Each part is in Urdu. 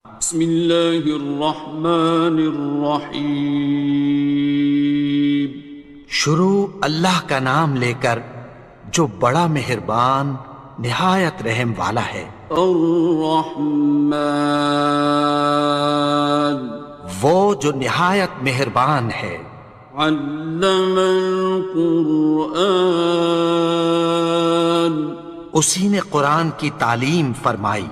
بسم اللہ الرحمن الرحیم۔ شروع اللہ کا نام لے کر جو بڑا مہربان نہایت رحم والا ہے۔ الرحمن، وہ جو نہایت مہربان ہے۔ علم القرآن، اسی نے قرآن کی تعلیم فرمائی۔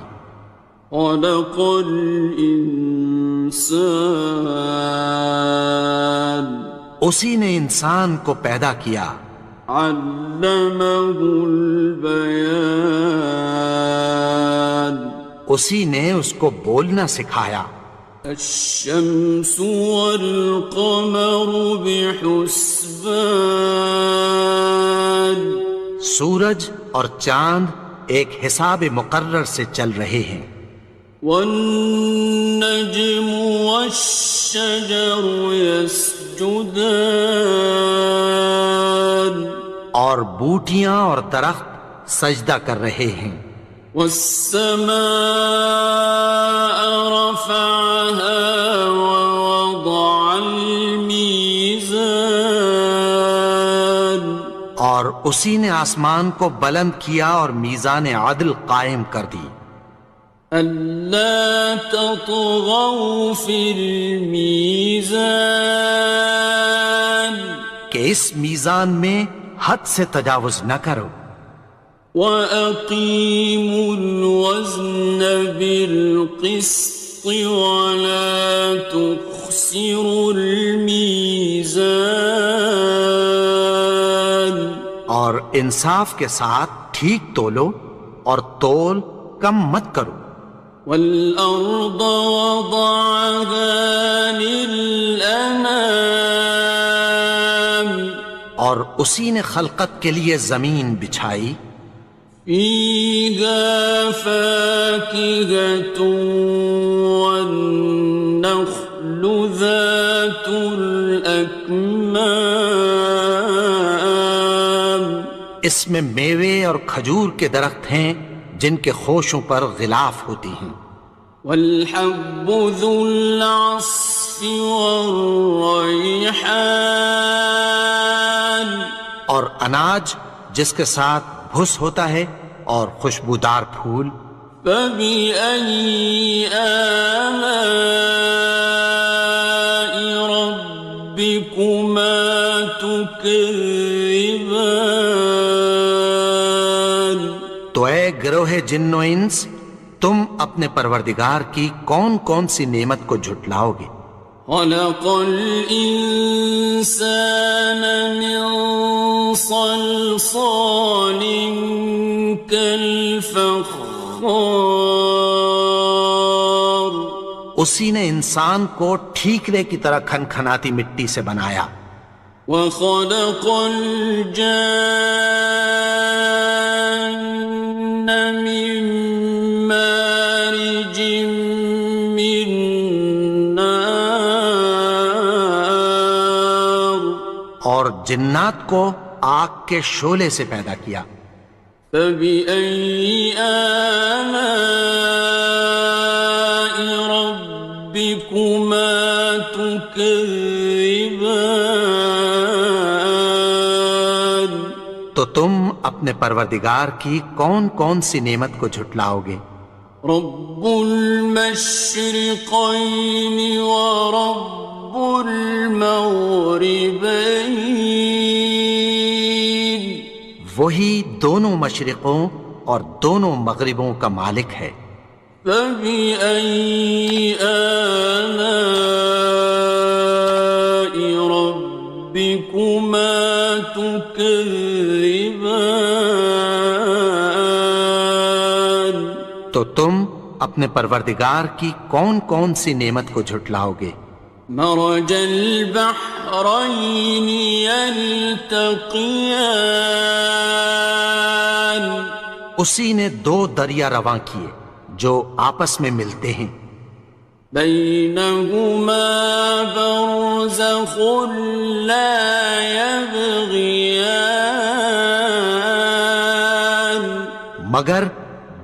خلق الانسان، اسی نے انسان کو پیدا کیا۔ علمہ البیان، اسی نے اس کو بولنا سکھایا۔ الشمس والقمر بحسبان، سورج اور چاند ایک حساب مقرر سے چل رہے ہیں۔ والنجم والشجر يسجدان، اور بوٹیاں اور درخت سجدہ کر رہے ہیں۔ والسماء رفعها ووضع الميزان، اور اسی نے آسمان کو بلند کیا اور میزان عدل قائم کر دی۔ ألا تطغوا في الميزان، کہ اس میزان میں حد سے تجاوز نہ کرو۔ وَأَقِيمُوا الْوَزْنَ بِالْقِسْطِ وَلَا تُخْسِرُوا الْمِيزَانَ، اور انصاف کے ساتھ ٹھیک تولو اور تول کم مت کرو۔ وَالْأَرْضَ وَضَعَهَا لِلْأَنَامِ، اور اسی نے خلقت کے لیے زمین بچھائی۔ فِيهَا فَاكِهَةٌ وَالنَّخْلُ ذَاتُ الْأَكْمَامِ، اس میں میوے اور کھجور کے درخت ہیں جن کے خوشوں پر غلاف ہوتی ہیں۔ وَالْحَبُّ ذُو الْعَصْفِ وَالرَّيْحَانِ، اور اناج جس کے ساتھ بھس ہوتا ہے اور خوشبودار پھول۔ فَبِأَيِّ آلَاءِ رَبِّكُمَا تُكَذِّبَانِ، تو اے گروہ جن و انس، تم اپنے پروردگار کی کون کون سی نعمت کو جھٹلاؤ گے؟ خَلَقَ الْإِنسَانَ مِنْ صَلْصَالٍ كَالْفَخَّارِ، اسی نے انسان کو ٹھیکرے کی طرح کھنکھناتی مٹی سے بنایا۔ وَخَلَقَ الْجَانَّ مِن مَّارِجٍ مِّن نَّارٍ، اور جنات کو آگ کے شعلے سے پیدا کیا۔ فَبِأَيِّ آلَاءِ رَبِّكُمَا تُكَذِّبَانِ، تو تم اپنے پروردگار کی کون کون سی نعمت کو جھٹلاؤ گے؟ رب المشرقین ورب المغربین، وہی دونوں مشرقوں اور دونوں مغربوں کا مالک ہے۔ فَبِأَيِّ آلَاءِ رَبِّكُمَا تُكَذِّبَانِ، تو تم اپنے پروردگار کی کون کون سی نعمت کو جھٹلاؤ گے؟ مرج البحرین یلتقیان، اسی نے دو دریا رواں کیے جو آپس میں ملتے ہیں۔ بینہما برزخ لا یبغیان، مگر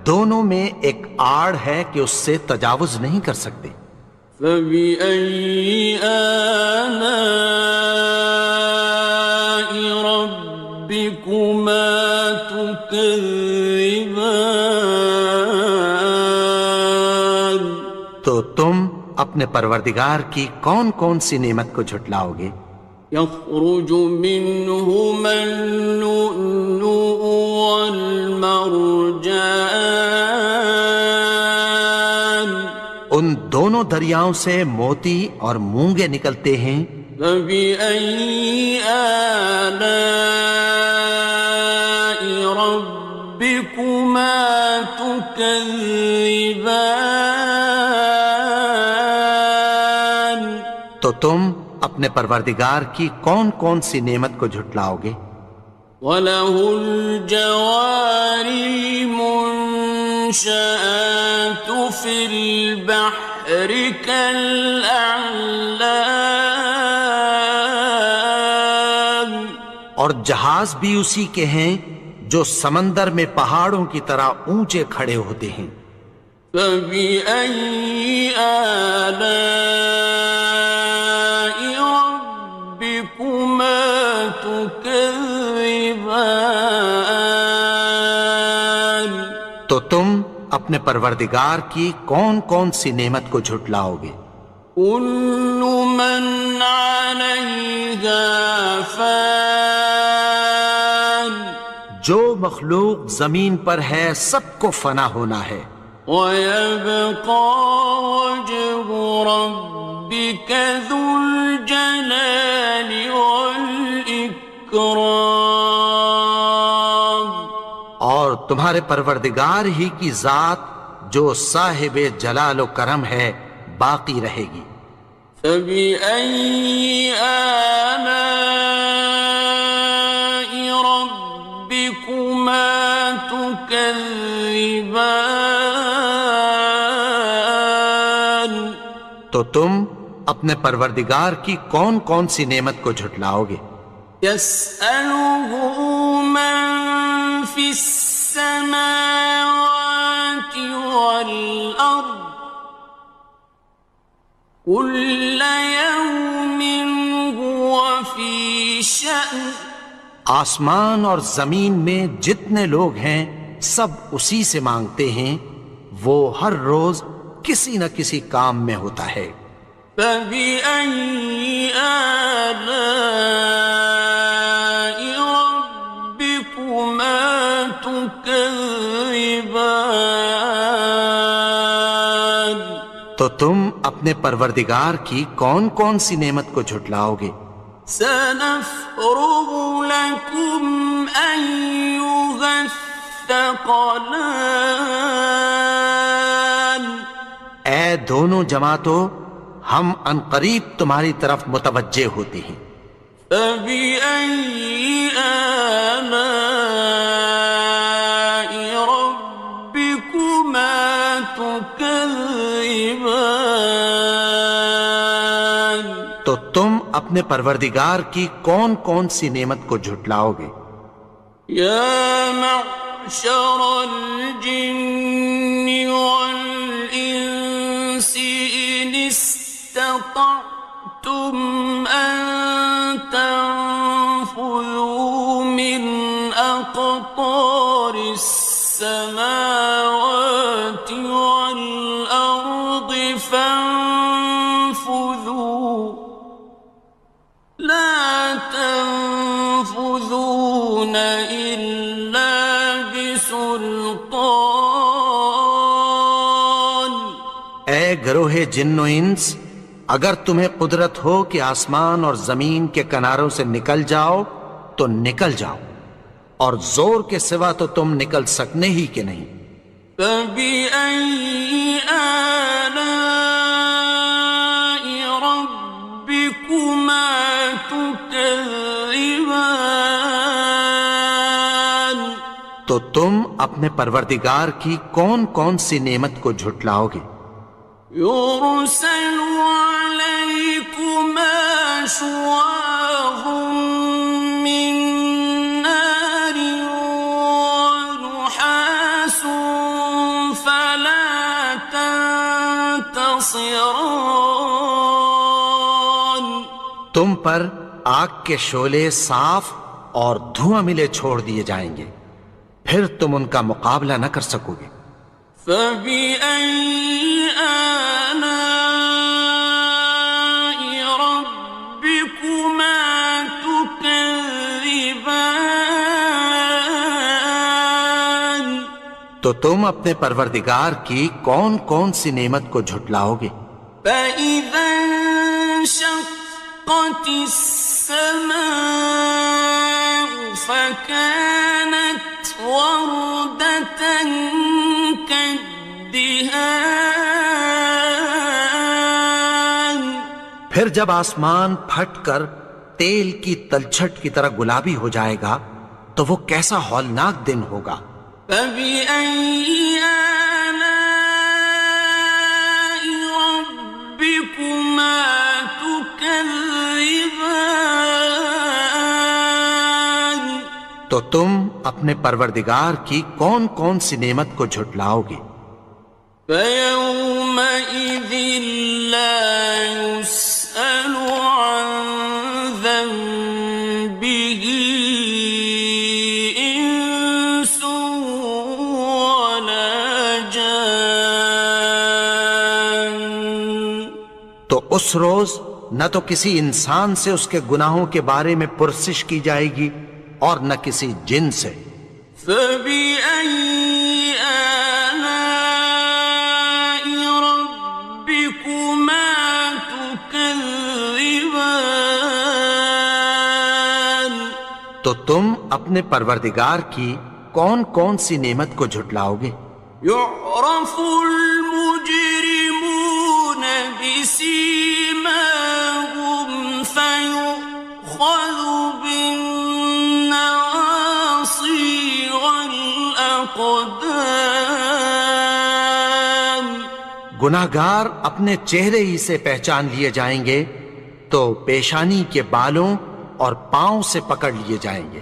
دونوں میں ایک آڑ ہے کہ اس سے تجاوز نہیں کر سکتے۔ فبأي آلاء ربكما تكذبان؟ تو تم اپنے پروردگار کی کون کون سی نعمت کو جھٹلاؤ گے؟ يخرج منهما اللؤلؤ والمرجان ان دونوں دریاؤں سے موتی اور مونگے نکلتے ہیں۔ فبأي آلاء ربكما تكذبان؟ تو تم اپنے پروردگار کی کون کون سی نعمت کو جھٹلاؤ گے؟ وَلَهُ الْجَوَارِ الْمُنشَآتُ فِي الْبَحْرِ كَالْأَعْلَامِ، اور جہاز بھی اسی کے ہیں جو سمندر میں پہاڑوں کی طرح اونچے کھڑے ہوتے ہیں۔ فَبِأَيِّ آلَاءِ رَبِّكُمَا تُكَذِّبَانِ؟ تو تم اپنے پروردگار کی کون کون سی نعمت کو جھٹلاؤ گے؟ كُلُّ مَنْ عَلَيْهَا فَانٍ، جو مخلوق زمین پر ہے سب کو فنا ہونا ہے۔ وَيَبْقَى وَجْهُ رَبِّكَ ذُو الْجَلَالِ وَالْإِكْرَامِ، اور تمہارے پروردگار ہی کی ذات جو صاحب جلال و کرم ہے باقی رہے گی۔ فَبِأَيِّ آلَاءِ رَبِّكُمَا تُكَذِّبَانِ؟ تو تم اپنے پروردگار کی کون کون سی نعمت کو جھٹلاؤ گے؟ يَسْأَلُهُ مَن فِي السَّمَاوَاتِ وَالْأَرْضِ كُلَّ يَوْمٍ هُوَ فِي شَأْنٍ، آسمان اور زمین میں جتنے لوگ ہیں سب اسی سے مانگتے ہیں، وہ ہر روز کسی نہ کسی کام میں ہوتا ہے۔ فَبِأَيِّ آلَاءِ رَبِّكُمَا تُكَذِّبَانِ؟ تو تم اپنے پروردگار کی کون کون سی نعمت کو جھٹلاؤ گے؟ سَنَفْرُغُ لَكُمْ أَيُّهَ الثَّقَلَانِ، اے دونوں جماعتوں، ہم عنقریب تمہاری طرف متوجہ ہوتے ہیں۔ فَبِأَيِّ آلَاءِ رَبِّكُمَا تُكَذِّبَانِ؟ تو تم اپنے پروردگار کی کون کون سی نعمت کو جھٹلاؤ گے؟ يَا مَعْشَرَ الْجِنِّ وَالْإِنسِ إِنِ اسْتَطَعْتُمْ أَن تَنفُذُوا مِنْ أَقْطَارِ السَّمَاوَاتِ وَالْأَرْضِ فَانفُذُوا لَا تَنفُذُونَ إِلَّا بِسُلْطَانٍ۔ اے گروہ جن و انس، اگر تمہیں قدرت ہو کہ آسمان اور زمین کے کناروں سے نکل جاؤ تو نکل جاؤ، اور زور کے سوا تو تم نکل سکنے ہی کہ نہیں۔ فَبِأَيِّ آلَاءِ رَبِّكُمَا تُكَذِّبَانِ؟ تو تم اپنے پروردگار کی کون کون سی نعمت کو جھٹلاؤ گے؟ يُرْسَلُ عَلَيْكُمَا شُوَاظٌ مِّن نَّارٍ وَنُحَاسٌ خاصران. تم پر آگ کے شعلے صاف اور دھواں ملے چھوڑ دیے جائیں گے، پھر تم ان کا مقابلہ نہ کر سکو گے۔ فبأي آلاء ربكما تكذبان. تو تم اپنے پروردگار کی کون کون سی نعمت کو جھٹلاؤ گے؟ فإذا انشقت السماء فكانت وردة كالدهان. پھر جب آسمان پھٹ کر تیل کی تلچھٹ کی طرح گلابی ہو جائے گا تو وہ کیسا ہولناک دن ہوگا۔ فبأي آلاء ربكما تكذبان. تو تم اپنے پروردگار کی کون کون سی نعمت کو جھٹلاؤ گے؟ فيومئذ لا يسأل عن ذنبه إنس ولا جان. تو اس روز نہ تو کسی انسان سے اس کے گناہوں کے بارے میں پرسش کی جائے گی اور نہ کسی جن سے۔ فبأي آلاء ربكما تكذبان. تو تم اپنے پروردگار کی کون کون سی نعمت کو جھٹلاؤ گے؟ يعرف المجرمون بسيماهم فيؤخذ بالنواصي والأقدام. گناہگار اپنے چہرے ہی سے پہچان لیے جائیں گے تو پیشانی کے بالوں اور پاؤں سے پکڑ لیے جائیں گے۔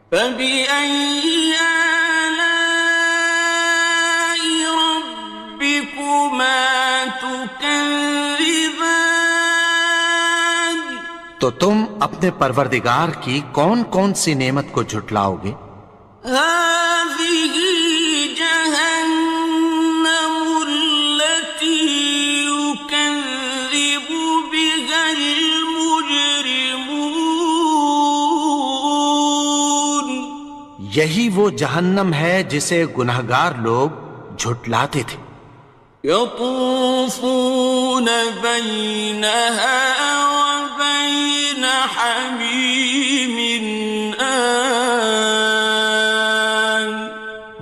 فبأي آلاء ربكما تكذبان. تو تم اپنے پروردگار کی کون کون سی نعمت کو جھٹلاؤ گے؟ هذه جهنم التي يكذب بها المجرمون. یہی وہ جہنم ہے جسے گناہگار لوگ جھٹلاتے تھے۔ يطوفون بينها وبين حميم آن.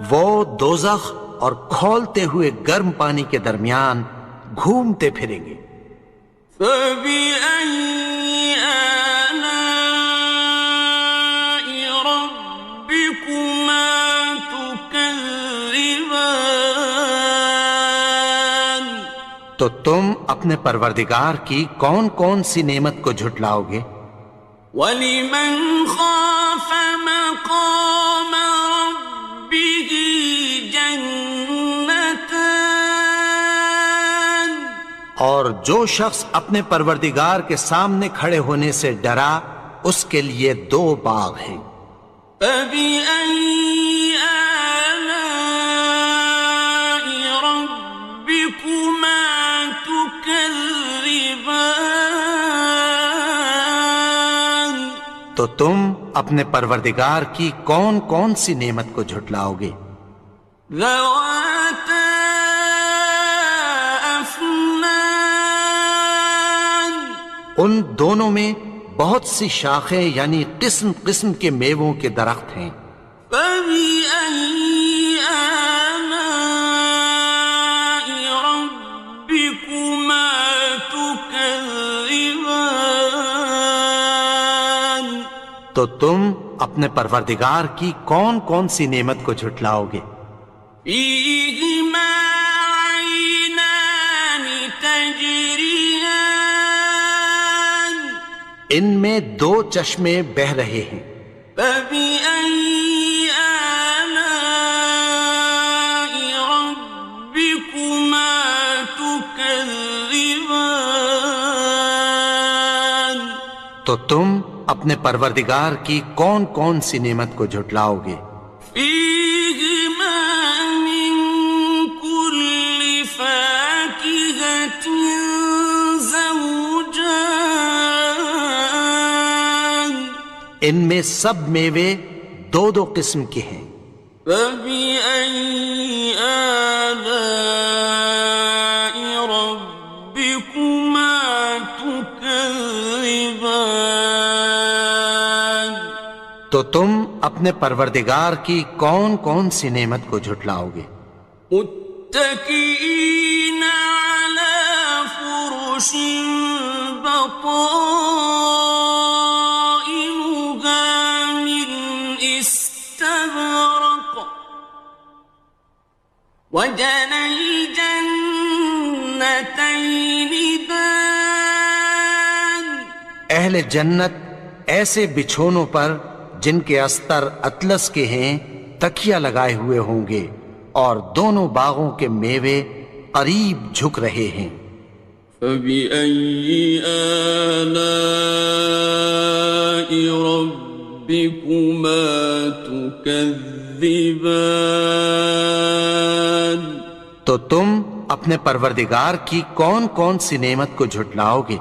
وہ دوزخ اور کھولتے ہوئے گرم پانی کے درمیان گھومتے پھریں گے۔ فبأي آلاء ربكما تكذبان. تو تم اپنے پروردگار کی کون کون سی نعمت کو جھٹلاؤ گے؟ وَلِمَنْ خَافَ مَقَامَ رَبِّهِ جَنَّتَانِ. اور جو شخص اپنے پروردگار کے سامنے کھڑے ہونے سے ڈرا اس کے لیے دو باغ ہیں۔ فَبِأَيِّ آلَاءِ رَبِّكُمَا تُكَذِّبَانِ. تو تم اپنے پروردگار کی کون کون سی نعمت کو جھٹلاؤ گے؟ ذَوَاتَا أَفْنَانٍ. ان دونوں میں بہت سی شاخیں یعنی قسم قسم کے میووں کے درخت ہیں۔ فَبِأَيِّ آلَاءِ رَبِّكُمَا تُكَذِّبَانِ. تو تم اپنے پروردگار کی کون کون سی نعمت کو جھٹلاؤ گے؟ فِيهِمَا عَيْنَانِ تَجْرِيَانِ. ان میں دو چشمے بہہ رہے ہیں۔ فَبِأَيِّ آلَاءِ رَبِّكُمَا تُكَذِّبَانِ. تكذبان تو تم اپنے پروردگار کی کون کون سی نعمت کو جھٹلاؤ گے؟ فيهما من كل فاكهة زوجان ان میں سب میوے دو دو قسم کے ہیں۔ فبأي آلاء ربكما تكذبان تو تم اپنے پروردگار کی کون کون سی نعمت کو جھٹلاؤ گے؟ متكئين على فرش بطائنها من استبرق وجنى الجنتين دان اہل جنت ایسے بچھونوں پر جن کے استر اطلس کے ہیں تکیہ لگائے ہوئے ہوں گے، اور دونوں باغوں کے میوے قریب جھک رہے ہیں۔ فبأي آلاء ربكما تكذبان تو تم اپنے پروردگار کی کون کون سی نعمت کو جھٹلاؤ گے؟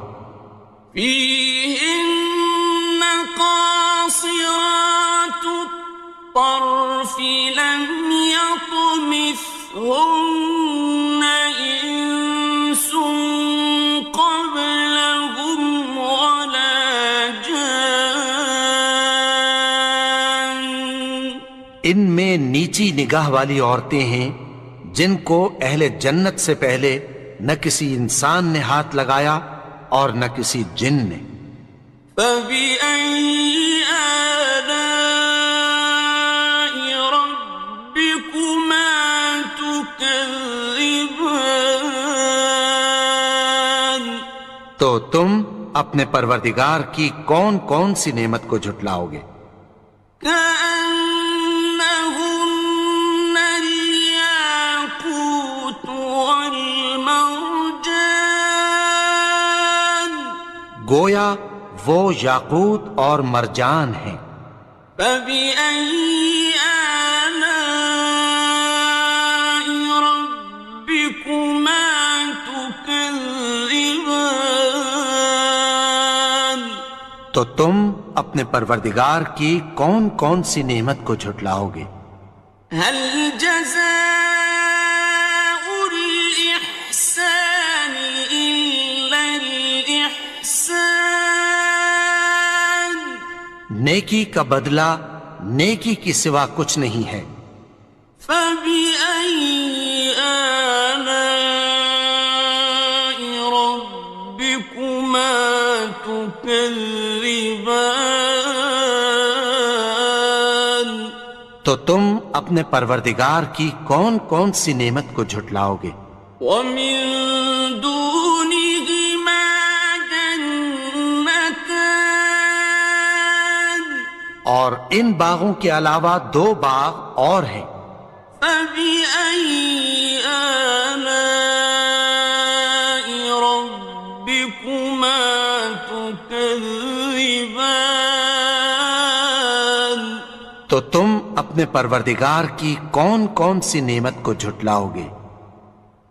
فيهن قاصرات الطرف لم يطمثهن إنس قبلهم ولا جان ان میں نیچی نگاہ والی عورتیں ہیں جن کو اہل جنت سے پہلے نہ کسی انسان نے ہاتھ لگایا اور نہ کسی جن نے۔ فبأي آلاء ربكما تكذبان تو تم اپنے پروردگار کی کون کون سی نعمت کو جھٹلاؤ گے؟ كأنهن الياقوت والمرجان گویا وہ یاقوت اور مرجان ہیں۔ فبأي آلاء ربكما تكذبان تو تم اپنے پروردگار کی کون کون سی نعمت کو جھٹلاؤ گے؟ هل جزاء الإحسان إلا الإحسان نیکی کا بدلہ نیکی کی سوا کچھ نہیں ہے۔ فبأي آلاء ربكما تكذبان تو تم اپنے پروردگار کی کون کون سی نعمت کو جھٹلاؤ گے؟ ومن دونهما جنتان اور ان باغوں کے علاوہ دو باغ اور ہیں۔ فبأي آلاء ربكما تكذبان تو تم اپنے پروردگار کی کون کون سی نعمت کو جھٹلاؤ گے؟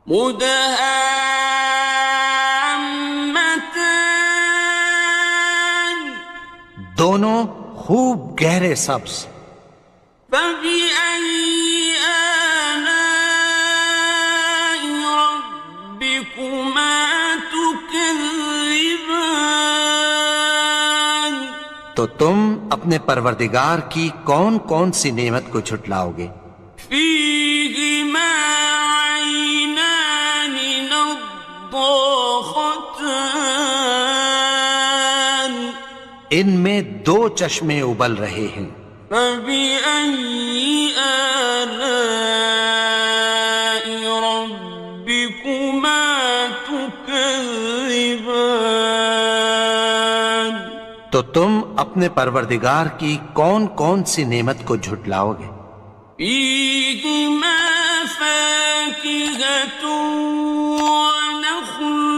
مدهامتان دونوں خوب گہرے سبز۔ فبأي آلاء ربكما تكذبان تو تم اپنے پروردگار کی کون کون سی نعمت کو جھٹلاؤ گے؟ فيهما عينان نضاختان ان میں دو چشمے ابل رہے ہیں۔ فبأي آلاء ربكما تكذبان تو تم اپنے پروردگار کی کون کون سی نعمت کو جھٹلاؤ گے؟ فيهما فاكهة ونخل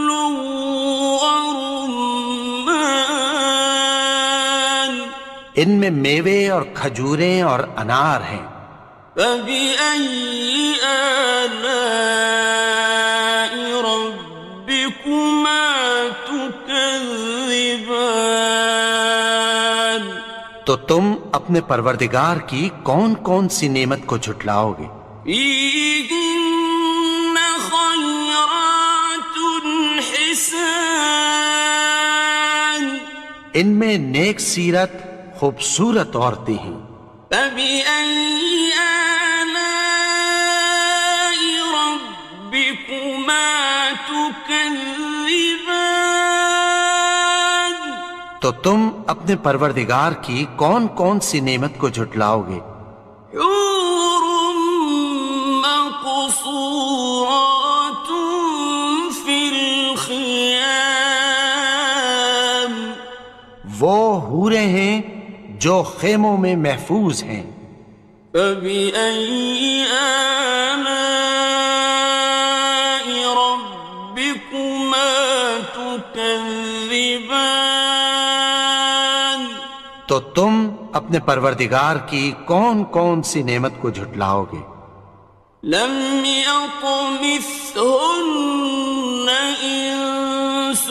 ان میں میوے اور کھجوریں اور انار ہیں۔ فبأي آلاء ربكما تكذبان؟ تو تم اپنے پروردگار کی کون کون سی نعمت کو جھٹلاؤ گے؟ فيهن خيرات حسان، ان میں نیک سیرت خوبصورت عورتیں ہیں۔ فبأي آلاء ربكما تكذبان؟ تو تم اپنے پروردگار کی کون کون سی نعمت کو جھٹلاؤ گے؟ حور مقصورات في الخيام، وہ حوریں ہیں جو خیموں میں محفوظ ہیں۔ فبأي آلاء ربكما تكذبان؟ تو تم اپنے پروردگار کی کون کون سی نعمت کو جھٹلاؤ گے؟ لم يطمثهن إنس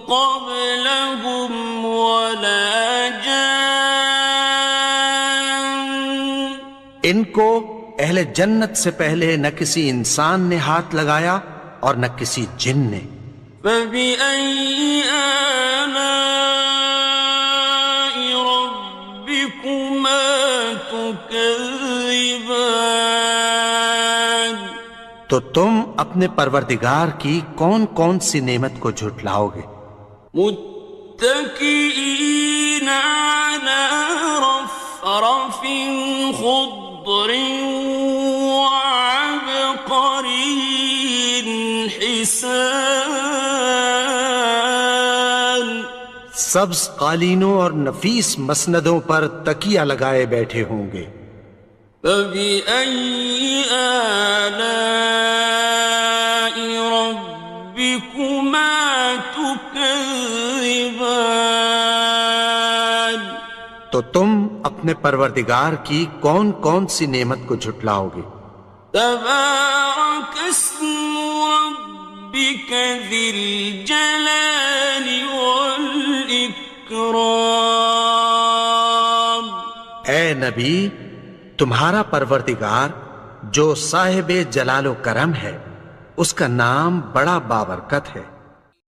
قبلهم ولا جان، ان کو اہل جنت سے پہلے نہ کسی انسان نے ہاتھ لگایا اور نہ کسی جن نے۔ فبأي آلاء ربكما تكذبان؟ تو تم اپنے پروردگار کی کون کون سی نعمت کو جھٹلاؤ گے؟ متكئين على رفرف خضر وعبقري حسان، سبز قالینوں اور نفیس مسندوں پر تکیہ لگائے بیٹھے ہوں گے۔ فبأي آلاء ربكما تكذبان؟ تو تم اپنے پروردگار کی کون کون سی نعمت کو جھٹلاؤ گے؟ تبارك اسم ربك ذي الجلال والإكرام۔ اے نبی، تمہارا پروردگار جو صاحب جلال و کرم ہے، اس کا نام بڑا بابرکت ہے۔